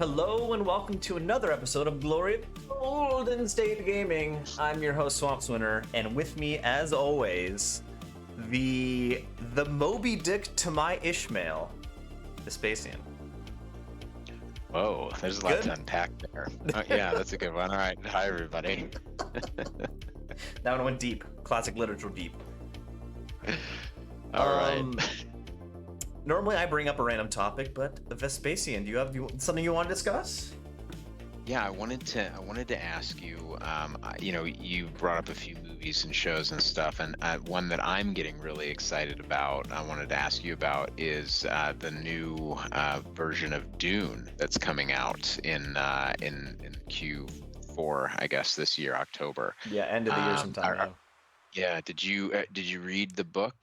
Hello and welcome to another episode of Glory of Golden State Gaming. I'm your host Swampswimmer, and with me, as always, the Moby Dick to my Ishmael, the Spacian. Whoa, there's a lot to unpack there. Yeah, that's a good one. All right, hi everybody. That one went deep. Classic literature deep. All right. Normally I bring up a random topic, but Vespasian, do you have something you want to discuss? Yeah, I wanted to ask you. You brought up a few movies and shows and stuff, and one that I'm getting really excited about. I wanted to ask you about is the new version of Dune that's coming out in Q4, I guess this year, October. Yeah, end of the year sometime. Yeah, did you read the book?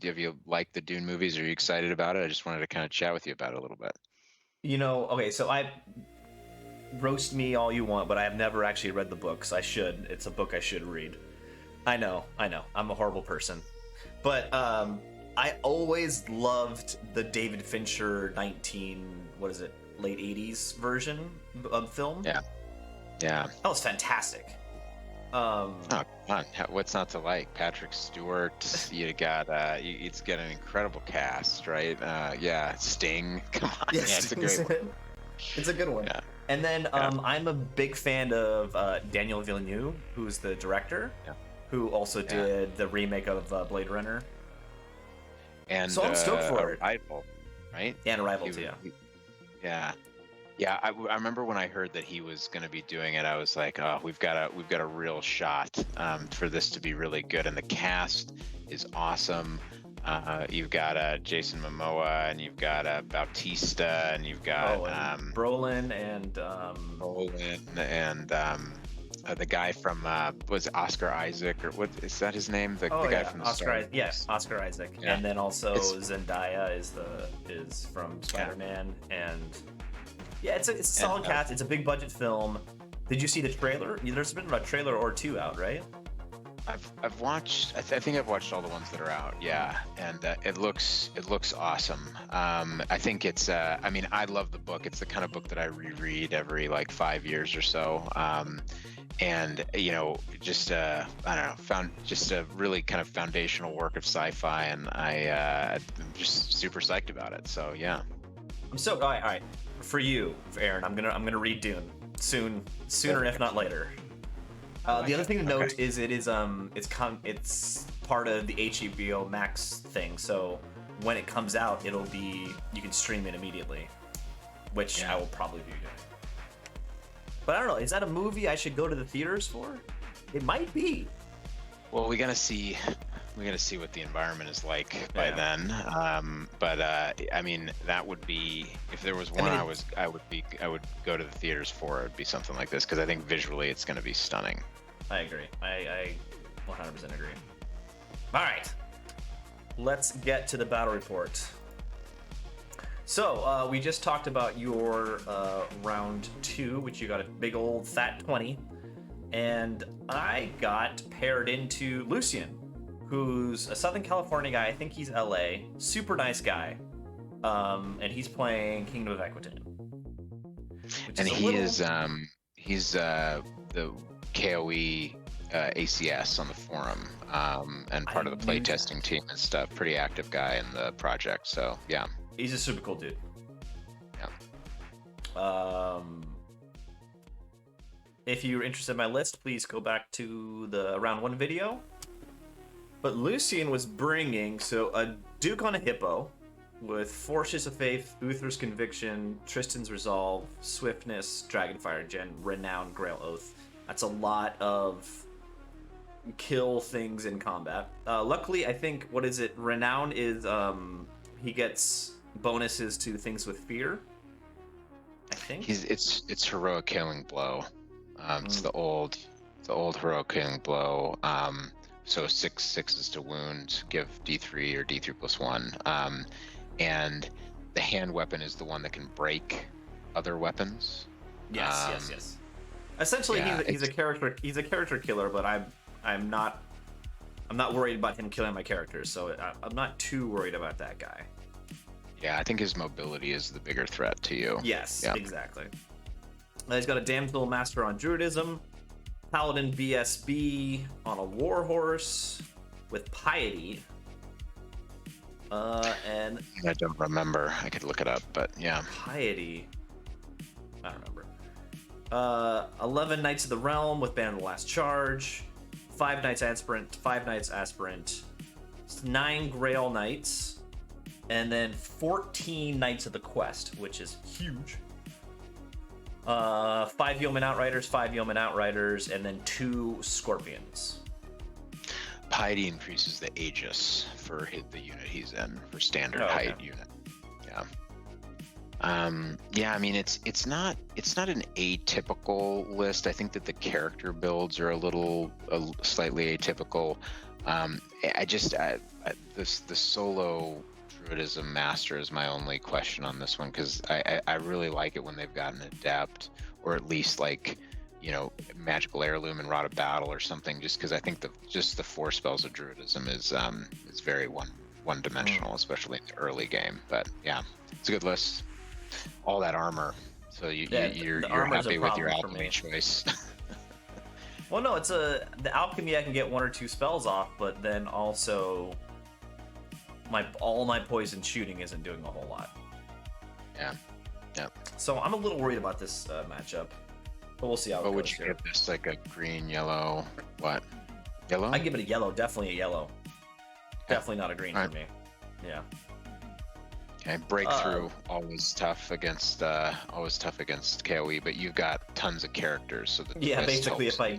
Have you liked the Dune movies? Are you excited about it? I just wanted to kind of chat with you about it a little bit. Okay, so roast me all you want, but I have never actually read the books. I should. It's a book I should read. I know. I'm a horrible person. But I always loved the David Fincher late 80s version of film. Yeah. That was fantastic. Oh, come on. What's not to like? Patrick Stewart, you got it's got an incredible cast, right? Sting. Come on. Yes, Yeah, it's a great one. It's a good one. Yeah. And then I'm a big fan of Daniel Villeneuve, who's the director, who also did the remake of Blade Runner. And so I'm stoked for it. Arrival, right? And Arrival too, yeah. Yeah, I remember when I heard that he was going to be doing it, I was like, oh, we've got a real shot for this to be really good. And the cast is awesome. You've got Jason Momoa, and you've got Bautista, and you've got Brolin and the guy from was it Oscar Isaac, or what is that his name? The guy from the Oscar Isaac. Yes, Oscar Isaac. Yeah. And then also Zendaya is from Spider-Man, and it's a solid cast. It's a big budget film. Did you see the trailer? There's been a trailer or two out, right? I've watched. I think I've watched all the ones that are out. Yeah, and it looks awesome. I think it's. I love the book. It's the kind of book that I reread every 5 years or so. And just found just a really kind of foundational work of sci-fi, and I'm just super psyched about it. So yeah. I'm so all right. For you, Aaron, I'm gonna read Dune sooner if not later. The other thing to note is it's part of the HBO Max thing, so when it comes out, you can stream it immediately, which I will probably be doing. But I don't know, is that a movie I should go to the theaters for? It might be. Well, we gotta see what the environment is like by then. That would be, if there was one I would go to the theaters for. It would be something like this, because I think visually it's going to be stunning. I agree. I 100% agree. All right, let's get to the battle report. So we just talked about your round 2, which you got a big old fat 20, and I got paired into Lucian, who's a Southern California guy. I think he's LA. Super nice guy. And he's playing Kingdom of Equitaine. And he's the KOE ACS on the forum, and part of the playtesting team and stuff. Pretty active guy in the project. So yeah. He's a super cool dude. Yeah. If you're interested in my list, please go back to the round 1 video. But Lucian was bringing a Duke on a Hippo with Forces of Faith, Uther's Conviction, Tristan's Resolve, Swiftness, Dragonfire Gen, Renown, Grail Oath. That's a lot of kill things in combat. Luckily, I think, Renown is, he gets bonuses to things with fear, I think. It's Heroic Killing Blow. It's the old Heroic Killing Blow. So 6/6s to wound, give D3 or D3 plus 1. And the hand weapon is the one that can break other weapons. Yes. Essentially, he's a character killer, but I'm not worried about him killing my characters, so I'm not too worried about that guy. Yeah, I think his mobility is the bigger threat to you. Yes, Yeah. exactly. He's got a Damsel Master on Druidism, Paladin BSB on a Warhorse with Piety. And I don't remember. I could look it up, but yeah. Piety. I don't remember. 11 Knights of the Realm with Band of the Last Charge, 5 Knights Aspirant, 5 Knights Aspirant, 9 Grail Knights, and then 14 Knights of the Quest, which is huge. 5 Yeoman Outriders, 5 Yeoman Outriders, and then 2 Scorpions. Piety increases the Aegis for the unit he's in, for standard height unit. Yeah. Yeah, I mean it's not an atypical list. I think that the character builds are slightly atypical. The solo Druidism Master is my only question on this one, because I really like it when they've got an adept, or at least like, you know, magical heirloom and rod of battle or something, just because I think the 4 spells of Druidism is very one dimensional, especially in the early game. But yeah, it's a good list. All that armor, so you're happy with your alchemy choice. Well, no, it's the alchemy. I can get 1 or 2 spells off, but then also all my poison shooting isn't doing a whole lot. Yeah. So I'm a little worried about this matchup, but we'll see how it goes. What would you give this? Like a green, yellow, what? Yellow? I give it a yellow, definitely a yellow. Okay. Definitely not a green for me. Yeah. Okay, breakthrough always tough against KOE, but you've got tons of characters, so yeah. Basically, if I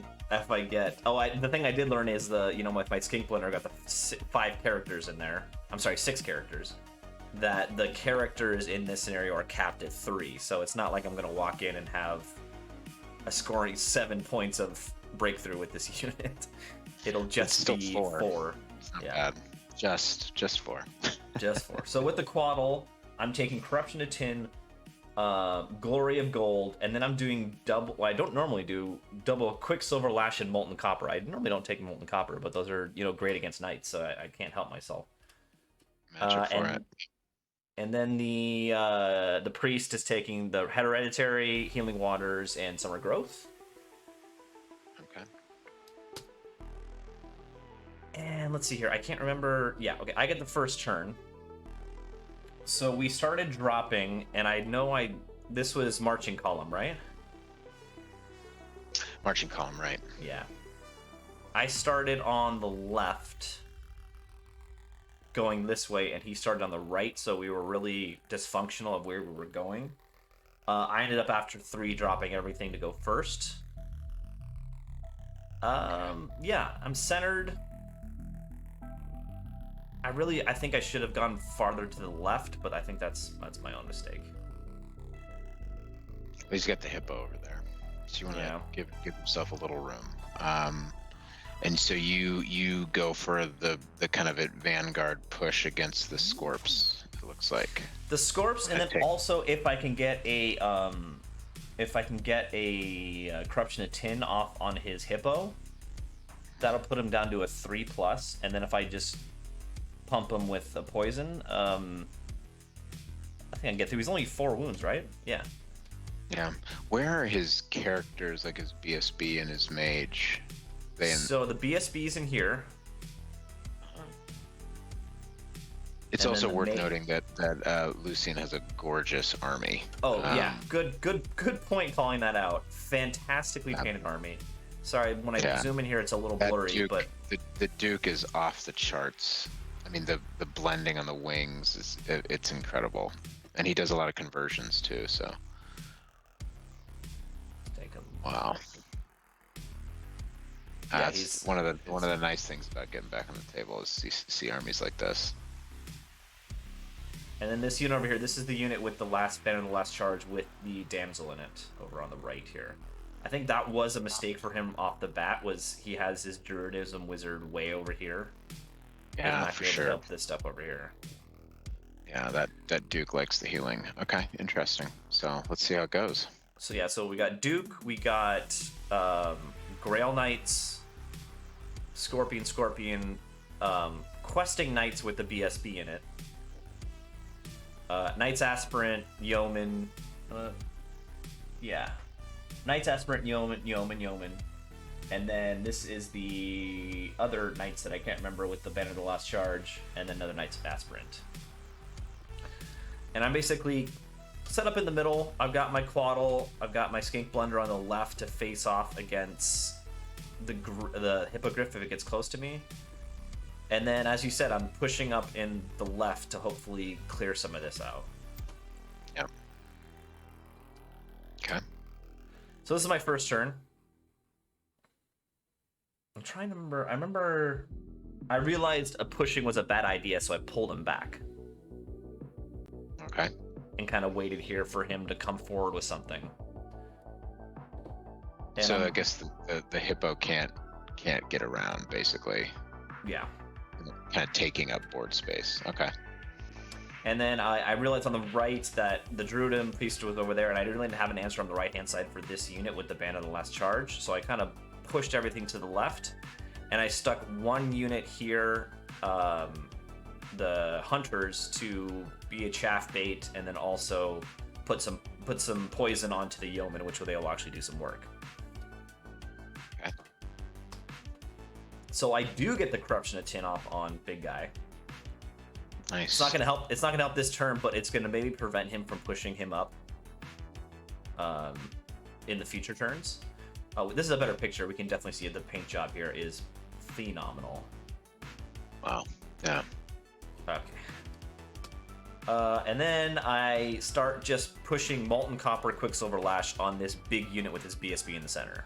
get the thing I did learn is with my Skink Blender, I got the 5 characters in there. I'm sorry, 6 characters. That the characters in this scenario are capped at 3, so it's not like I'm gonna walk in and have a scoring 7 points of breakthrough with this unit. It'll just be 4. It's not bad. Just 4. Just 4. So with the Quaddle, I'm taking Corruption to Tin, Glory of Gold, and then I'm doing double. Well, I don't normally do double Quicksilver Lash and Molten Copper. I normally don't take Molten Copper, but those are great against Knights, so I can't help myself. Magic for it. And then the Priest is taking the Hereditary, Healing Waters, and Summer Growth. Okay. And let's see here. I can't remember. Yeah, okay. I get the first turn. So we started dropping, and I know this was Marching Column, right? Marching Column, right. Yeah. I started on the left, going this way, and he started on the right, so we were really dysfunctional of where we were going. I ended up after 3 dropping everything to go first. Yeah, I'm centered. I think I should have gone farther to the left, but I think that's my own mistake. He's got the hippo over there, so you want to give himself a little room. And so you go for the kind of vanguard push against the Scorps. It looks like the Scorps, and then also if I can get a Corruption of Tin off on his hippo, that'll put him down to a 3+. And then if I just pump him with a poison, I think I can get through. He's only 4 wounds, right? Yeah. Yeah. Where are his characters, like his BSB and his mage? So the BSB's in here. It's also worth noting that Lucian has a gorgeous army. Oh yeah, good point calling that out. Fantastically painted army. Sorry, when I zoom in here, it's a little blurry, Duke, but the Duke is off the charts. I mean, the blending on the wings it's incredible, and he does a lot of conversions too. So, wow. Yeah, that's one of the nice things about getting back on the table is see armies like this. And then this unit over here, this is the unit with the last banner, the last charge with the damsel in it over on the right here. I think that was a mistake for him off the bat, was he has his Druidism wizard way over here. Yeah, for sure. To help this stuff over here. Yeah, that Duke likes the healing. Okay, interesting. So let's see how it goes. So yeah, so we got Duke, we got Grail Knights, Scorpion, questing Knights with the BSB in it. Knights Aspirant, Yeoman. Yeah. Knights Aspirant, Yeoman. And then this is the other Knights that I can't remember with the Banner of the Last Charge, and then another Knights Aspirant. And I'm basically set up in the middle. I've got my Quaddle, I've got my Skink Blunder on the left to face off against the Hippogriff if it gets close to me. And then, as you said, I'm pushing up in the left to hopefully clear some of this out. Yep. Okay. So this is my first turn. I'm trying to remember. I realized a pushing was a bad idea, so I pulled him back. Okay. And kind of waited here for him to come forward with something. And so I guess the hippo can't get around, basically. Yeah. Kind of taking up board space. Okay. And then I realized on the right that the Druid Priest was over there, and I really didn't have an answer on the right-hand side for this unit with the Banner of the Last Charge, so I kind of pushed everything to the left, and I stuck one unit here, the Hunters, to be a chaff bait, and then also put some poison onto the Yeoman, which they will actually do some work. Okay. So I do get the Corruption of Tin off on Big Guy. Nice. It's not gonna help. It's not gonna help this turn, but it's gonna maybe prevent him from pushing him up in the future turns. Oh, this is a better picture. We can definitely see the paint job here is phenomenal. Wow. Yeah. Okay. And then I start just pushing Molten Copper Quicksilver Lash on this big unit with this BSB in the center.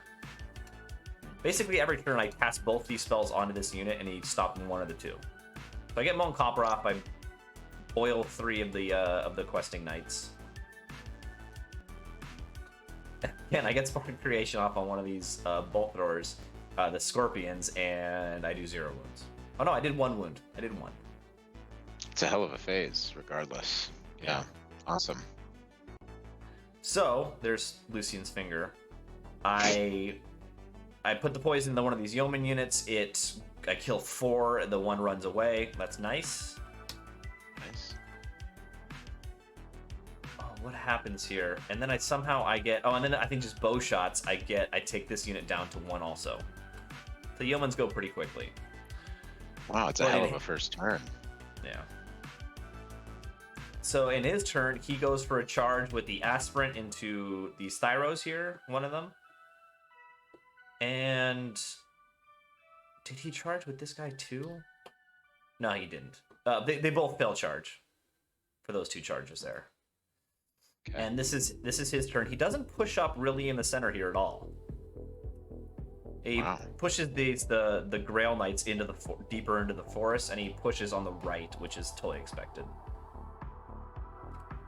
Basically, every turn I cast both these spells onto this unit, and he stopped in one of the two. So I get Molten Copper off. I boil 3 of the questing knights. Again, I get Spark Creation off on one of these bolt throwers, the Scorpions, and I do 0 wounds. Oh no, I did 1 wound. I did 1. It's a hell of a phase, regardless. Yeah. Awesome. So there's Lucian's Finger. I put the poison in one of these Yeoman units. I kill 4, the 1 runs away. That's nice. Nice. Oh, what happens here? And then I get... Oh, and then I think just bow shots, I take this unit down to 1 also. The Yeomans go pretty quickly. Wow, it's a hell of a first turn. Yeah. So in his turn, he goes for a charge with the Aspirant into these Thyros here, one of them. And... Did he charge with this guy too? No, he didn't. They both fail charge for those 2 charges there. Okay. And this is his turn. He doesn't push up really in the center here at all. He pushes the Grail Knights into deeper into the forest, and he pushes on the right, which is totally expected.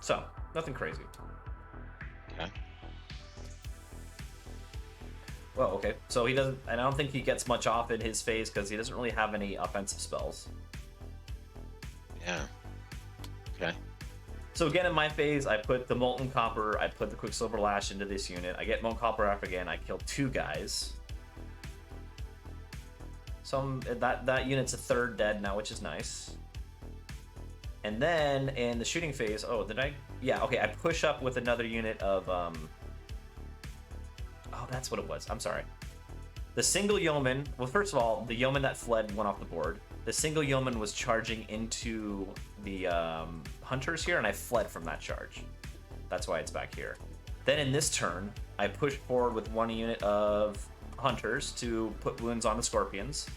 So nothing crazy. Okay. Well, okay. So he doesn't, and I don't think he gets much off in his phase because he doesn't really have any offensive spells. Yeah. Okay. So again, in my phase, I put the Molten Copper, I put the Quicksilver Lash into this unit. I get Molten Copper off again. I kill 2 guys. So that unit's a 3rd dead now, which is nice. And then in the shooting phase, oh, did I? Yeah, okay. I push up with another unit of Oh, that's what it was. I'm sorry. The single Yeoman... Well, first of all, the Yeoman that fled went off the board. The single Yeoman was charging into the Hunters here, and I fled from that charge. That's why it's back here. Then in this turn, I pushed forward with 1 unit of Hunters to put wounds on the Scorpions.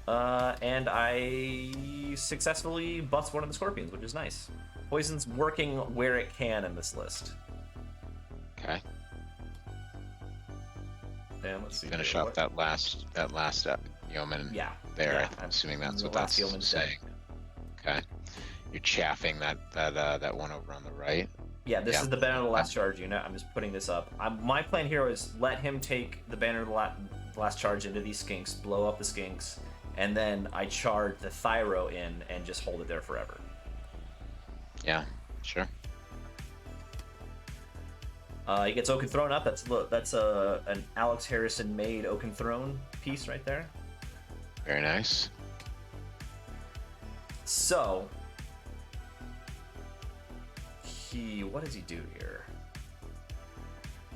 And I successfully bust one of the Scorpions, which is nice. Poison's working where it can in this list. Okay. And let's see. Finish off that last Yeoman. Yeah. There. Yeah. I'm assuming that's what The that's last Yeoman's saying. Okay. You're chaffing that one over on the right. Yeah, this is the Banner of the Last Charge unit. I'm just putting this up. My plan here is let him take the Banner of the Last Charge into these Skinks, blow up the Skinks, and then I charge the Thyro in and just hold it there forever. Yeah, sure. He gets Oaken Throne up. That's an Alex Harrison made Oaken Throne piece right there. Very nice. So what does he do here?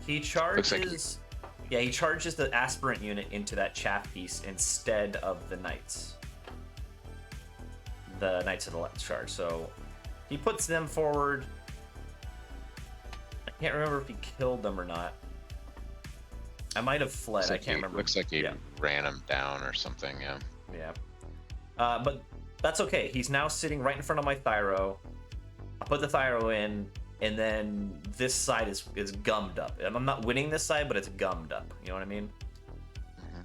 He charges. Yeah, he charges the aspirant unit into that chaff piece instead of the knights. The knights of the left charge. So he puts them forward. I can't remember if he killed them or not. I might have fled. I can't remember. Looks like he ran him down or something. Yeah. Yeah. But that's okay. He's now sitting right in front of my Thyro. I put the Thyro in, and then this side is gummed up. And I'm not winning this side, but it's gummed up. You know what I mean? Mm-hmm.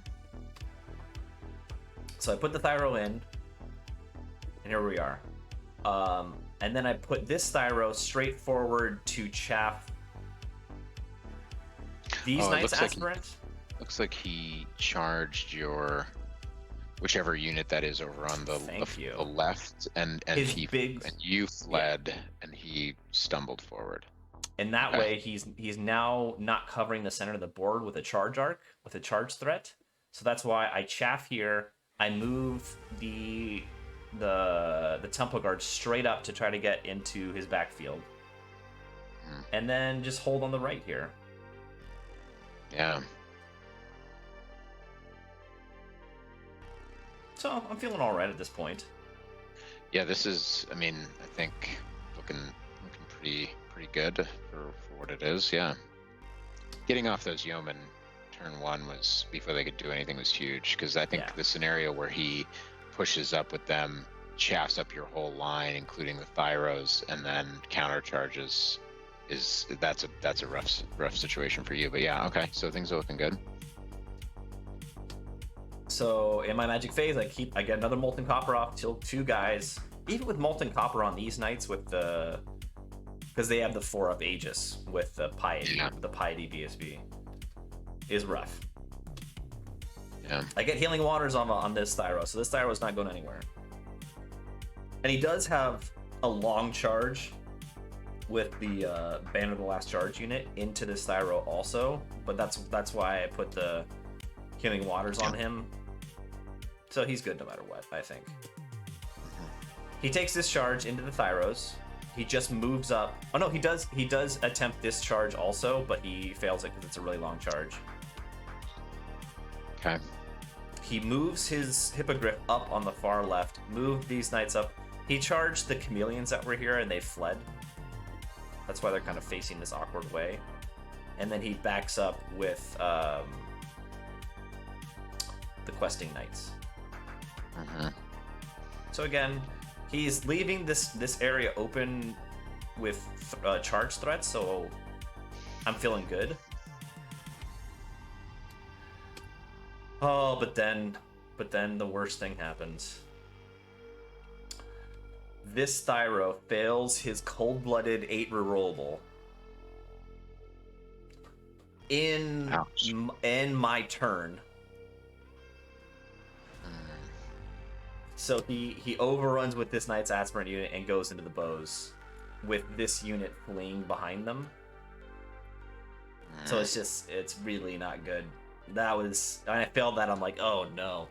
So I put the Thyro in, and here we are. And then I put this Thyro straight forward to chaff these knights aspirant. Looks like he charged your whichever unit that is over on the left, and you fled, and he stumbled forward. And that way, he's now not covering the center of the board with a charge arc, with a charge threat. So that's why I chaff here. I move the temple guard straight up to try to get into his backfield, and then just hold on the right here. Yeah. So I'm feeling all right at this point. Yeah, this is. I mean, I think looking pretty good for what it is. Yeah. Getting off those yeomen turn 1 was before they could do anything was huge, because I think the scenario where he pushes up with them, chaffs up your whole line, including the Thyros, and then countercharges that's a rough situation for you. But yeah, okay, so things are looking good. So in my magic phase, I get another molten copper off, till 2 guys. Even with molten copper on these knights, with the because they have the 4-up Aegis with the piety, the piety BSB, is rough. Yeah. I get healing waters on this Thyro, so this Thyro is not going anywhere. And he does have a long charge with the Banner of the Last Charge unit into this Thyro also, but that's why I put the healing waters on him. So he's good no matter what, I think. He takes this charge into the Thyros. He just moves up. Oh no, he does attempt this charge also, but he fails it because it's a really long charge. Okay. He moves his Hippogriff up on the far left, moved these knights up. He charged the chameleons that were here and they fled. That's why they're kind of facing this awkward way. And then he backs up with the questing knights. So again, he's leaving this area open with charge threats, so I'm feeling good. Oh, but then the worst thing happens. This Thyro fails his cold-blooded 8 rerollable in my turn. So he overruns with this Knight's Aspirant unit and goes into the bows with this unit fleeing behind them. So it's really not good. When I failed that, I'm like, oh no.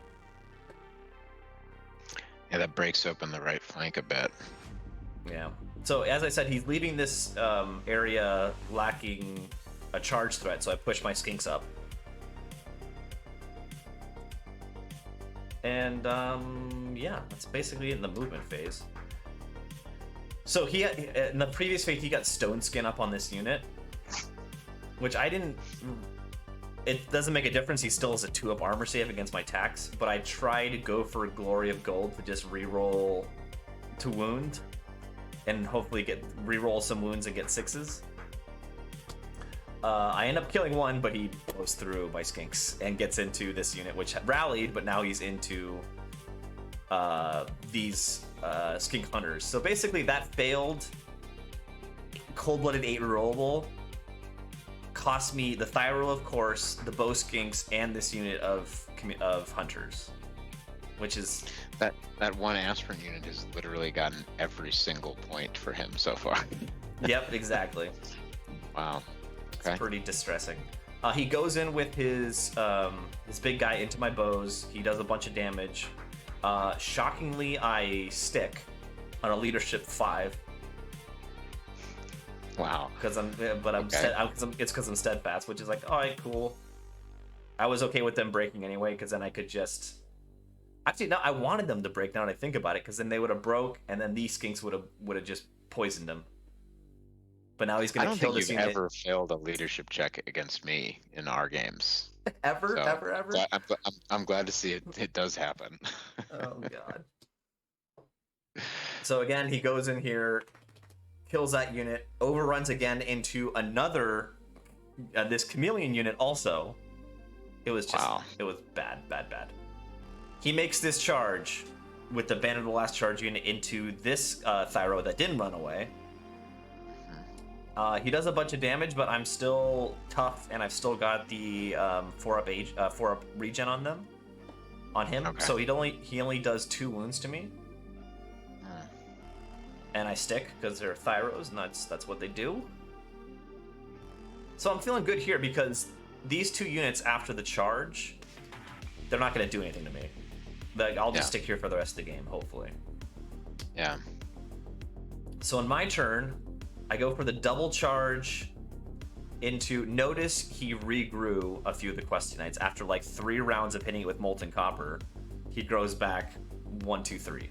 Yeah, that breaks open the right flank a bit. Yeah. So as I said, he's leaving this area lacking a charge threat, so I push my skinks up. And yeah, that's basically it in the movement phase. So in the previous phase, he got Stone Skin up on this unit, which I didn't. It doesn't make a difference. He still has a 2-up armor save against my tax, but I try to go for Glory of Gold to just reroll to wound, and hopefully reroll some wounds and get 6s. I end up killing 1, but he blows through my skinks and gets into this unit, which rallied, but now he's into these skink hunters. So basically, that failed cold-blooded 8 rerollable cost me the Thyro, of course, the bow skinks, and this unit of hunters, which is that one aspirant unit has literally gotten every single point for him so far. Yep, exactly. Wow. Okay. It's pretty distressing. He goes in with his big guy into my bows. He does a bunch of damage. Shockingly, I stick on a leadership 5. Wow. Because I'm Okay. it's because I'm steadfast, which is like, all right, cool. I was okay with them breaking anyway, because then I could just actually no, I wanted them to break now that I think about it, because then they would have broke, and then these skinks would have just poisoned him. But now he's I gonna don't kill think this you've unit. ever failed a leadership check against me in our games. Ever, So ever, ever. I'm glad to see it does happen. Oh god. So again, he goes in here, kills that unit, overruns again into another this chameleon unit also. It was just Wow. it was bad, bad, bad. He makes this charge with the Band of the Last Charge unit into this Thyro that didn't run away. He does a bunch of damage, but I'm still tough, and I've still got the 4-up regen on him. Okay. So he only does 2 wounds to me, and I stick because they're Thyros, and that's what they do. So I'm feeling good here because these 2 units after the charge, they're not going to do anything to me. Like, I'll just stick here for the rest of the game, hopefully. Yeah. So on my turn, I go for the double charge into... Notice he regrew a few of the Questy Knights. After like 3 rounds of hitting it with Molten Copper, he grows back 1, 2, 3.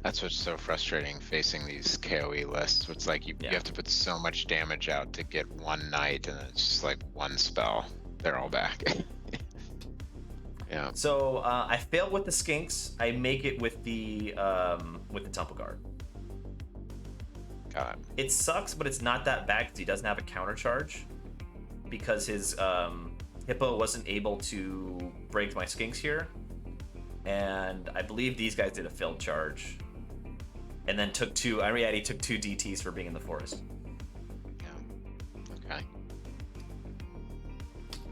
That's what's so frustrating facing these KOE lists. It's like you have to put so much damage out to get 1 knight, and it's just like 1 spell. They're all back. Yeah. So I fail with the Skinks. I make it with the Temple Guard. Got it. It sucks, but it's not that bad because he doesn't have a counter charge. Because his Hippo wasn't able to break my Skinks here. And I believe these guys did a failed charge. And then took 2... he took 2 DTs for being in the forest. Yeah. Okay.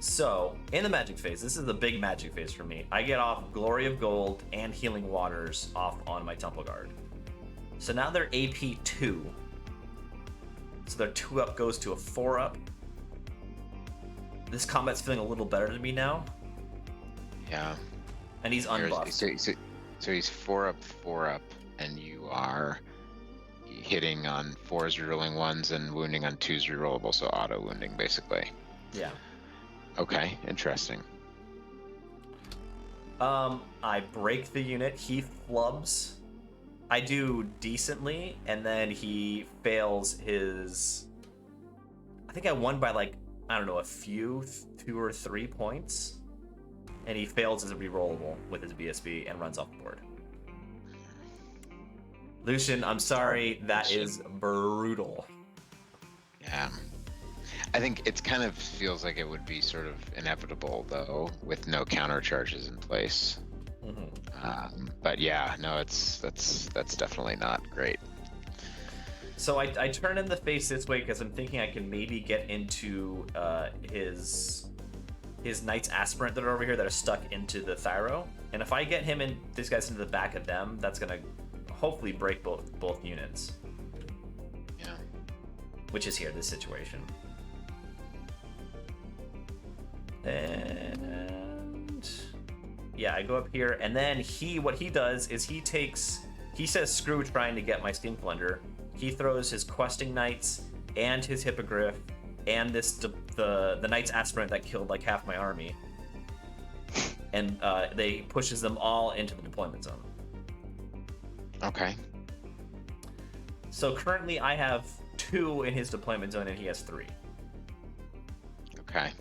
So, in the magic phase, this is the big magic phase for me. I get off Glory of Gold and Healing Waters off on my Temple Guard. So now they're AP 2. So their 2-up goes to a 4-up. This combat's feeling a little better to me now. Yeah. And he's unbuffed. So he's 4-up, 4-up, and you are hitting on 4s rerolling 1s and wounding on 2s rerollable, so auto wounding basically. Yeah. Okay, interesting. I break the unit. He flubs. I do decently, and then he fails his... I think I won by like, I don't know, a few, 2 or 3 points. And he fails as a rerollable with his BSB and runs off the board. Lucian, I'm sorry, that is brutal. Yeah. I think it kind of feels like it would be sort of inevitable, though, with no counter charges in place. But yeah, no, that's definitely not great. So I turn in the face this way because I'm thinking I can maybe get into his Knights Aspirant that are over here that are stuck into the Thyro. And if I get him and these guys into the back of them, that's gonna hopefully break both units. Yeah. Which is here, this situation. And yeah, I go up here, and then what he does is he says screw trying to get my Stink Blender. He throws his Questing Knights and his Hippogriff and the Knights Aspirant that killed like half my army, and they pushes them all into the deployment zone. Okay. So currently I have 2 in his deployment zone and he has 3. Okay.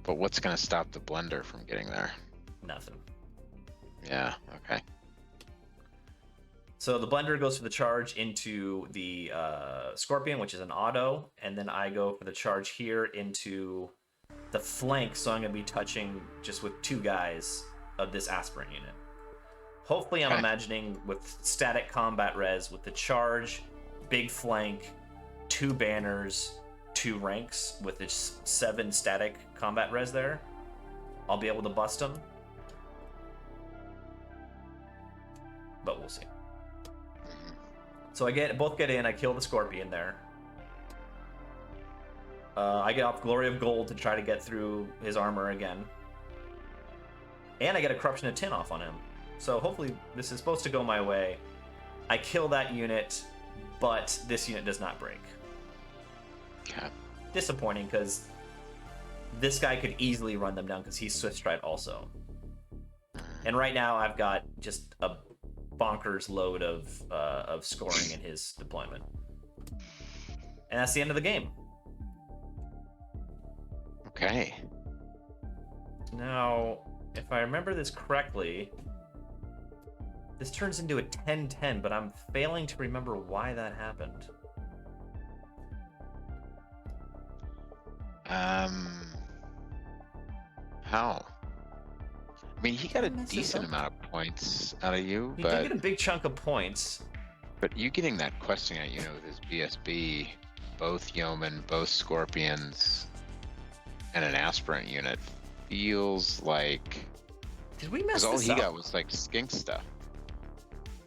But what's going to stop the blender from getting there? Nothing. Yeah, okay. So the blender goes for the charge into the Scorpion, which is an auto, and then I go for the charge here into the flank, so I'm going to be touching just with 2 guys of this Aspirant unit. Hopefully I'm imagining with static combat res, with the charge, big flank, 2 banners, 2 ranks, with its 7 static combat res there, I'll be able to bust them. But we'll see. So both get in, I kill the Scorpion there. I get off Glory of Gold to try to get through his armor again. And I get a Corruption of Tin off on him. So hopefully this is supposed to go my way. I kill that unit, but this unit does not break. Okay. Disappointing, because this guy could easily run them down because he's Swift Stride also. And right now I've got just a bonkers load of scoring in his deployment. And that's the end of the game. Okay. Now, if I remember this correctly, this turns into a 10-10, but I'm failing to remember why that happened. How? I mean, he got a decent amount of points out of you, He but did get a big chunk of points. But you getting that questing out, with his BSB, both Yeoman, both Scorpions, and an Aspirant unit feels like. Did we mess this up? Because all he got was like skink stuff.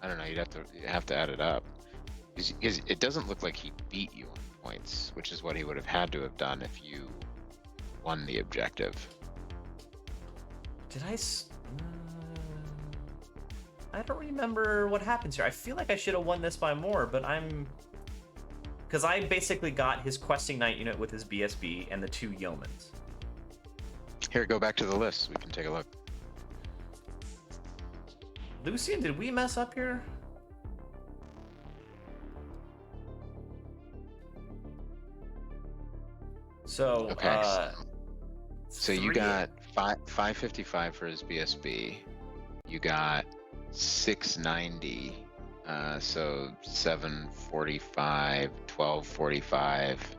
I don't know. You have to add it up. Because it doesn't look like he beat you on points, which is what he would have had to have done if you won the objective. Did I don't remember what happens here. I feel like I should have won this by more, but because I basically got his questing knight unit with his BSB and the 2 yeomans. Here, go back to the list. We can take a look. Lucian, did we mess up here? So, okay. So you got 555 for his BSB. You got 690. So 745, 1245.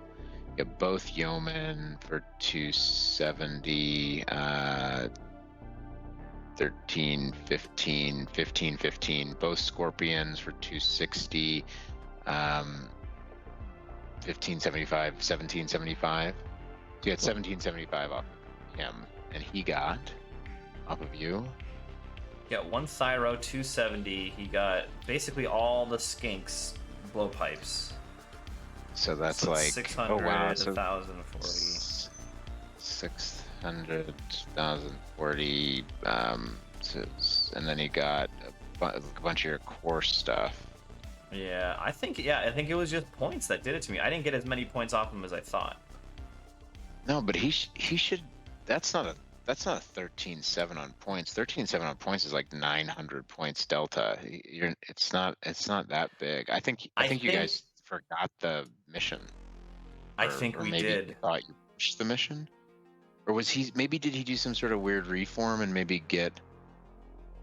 You got both Yeoman for 270, 13, 15, 15, 15. Both Scorpions for 260, 1575, 1775. So you had 1775 off of him, and he got off of you. Got 1 Thyro, 270. He got basically all the skinks blowpipes. So that's like 600, oh wow, 1,040. 600,040. And then he got a bunch of your core stuff. Yeah, I think it was just points that did it to me. I didn't get as many points off him as I thought. No, but he should. That's not a 13-7 on points. 13-7 on points is like 900 points delta. It's not that big. I think you guys forgot the mission. I think we maybe did. You thought you pushed the mission, or was he? Maybe did he do some sort of weird reform and maybe get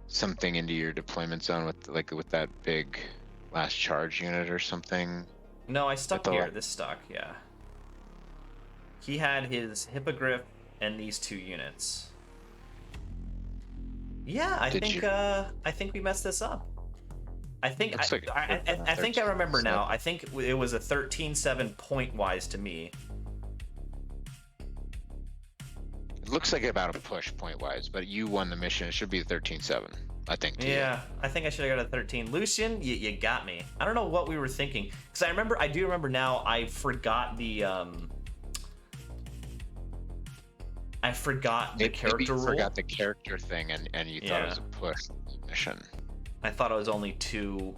something into your deployment zone with that big last charge unit or something? No, I stuck here. This stuck. Yeah. He had his Hippogriff and these 2 units. Yeah, I think we messed this up. I think I think I remember now. I think it was a 13-7 point-wise to me. It looks like about a push point-wise, but you won the mission. It should be 13-7, I think. Yeah, I think I should have got a 13. Lucian, you got me. I don't know what we were thinking, because I do remember now. I forgot the character rule. Forgot the character thing, and you thought it was a push mission. I thought it was only 2.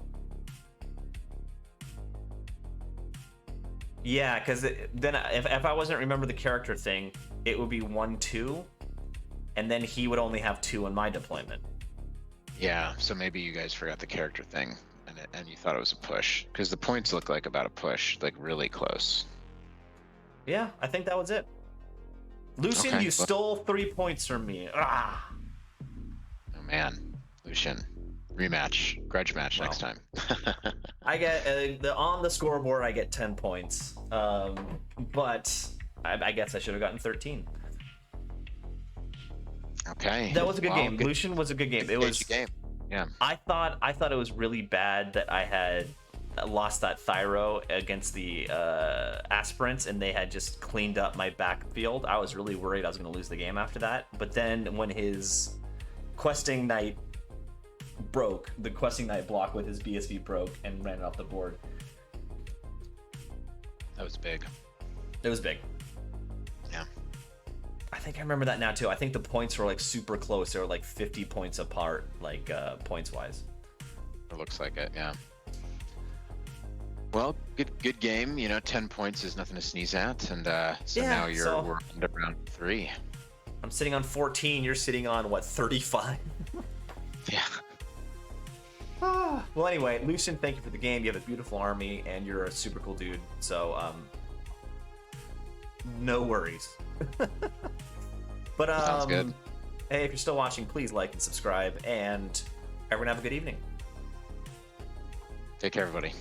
Yeah, because then if I wasn't remember the character thing, it would be 1-2, and then he would only have 2 in my deployment. Yeah, so maybe you guys forgot the character thing, and you thought it was a push, because the points look like about a push, like really close. Yeah, I think that was it. Lucian, okay, you stole 3 points from me. Ah. Oh man, Lucian. Rematch, grudge match next time. I get on the scoreboard. I get 10 points, but I guess I should have gotten 13. Okay, that was a good game. Lucian was a good game. It was. Game. Yeah. I thought it was really bad that I had lost that Thyro against the aspirants, and they had just cleaned up my backfield. I was really worried I was going to lose the game after that. But then when his questing knight broke, the questing knight block with his BSV broke and ran it off the board. That was big. It was big. Yeah. I think I remember that now too. I think the points were like super close. They were like 50 points apart, like points wise. It looks like it, yeah. Well, good game. 10 points is nothing to sneeze at, and so Yeah, now so- we're into round 3. I'm sitting on 14. You're sitting on what, 35? Yeah. Well, anyway, Lucian, thank you for the game. You have a beautiful army, and you're a super cool dude. So, no worries. But Sounds good. hey, if you're still watching, please like and subscribe, and everyone have a good evening. Take care, everybody.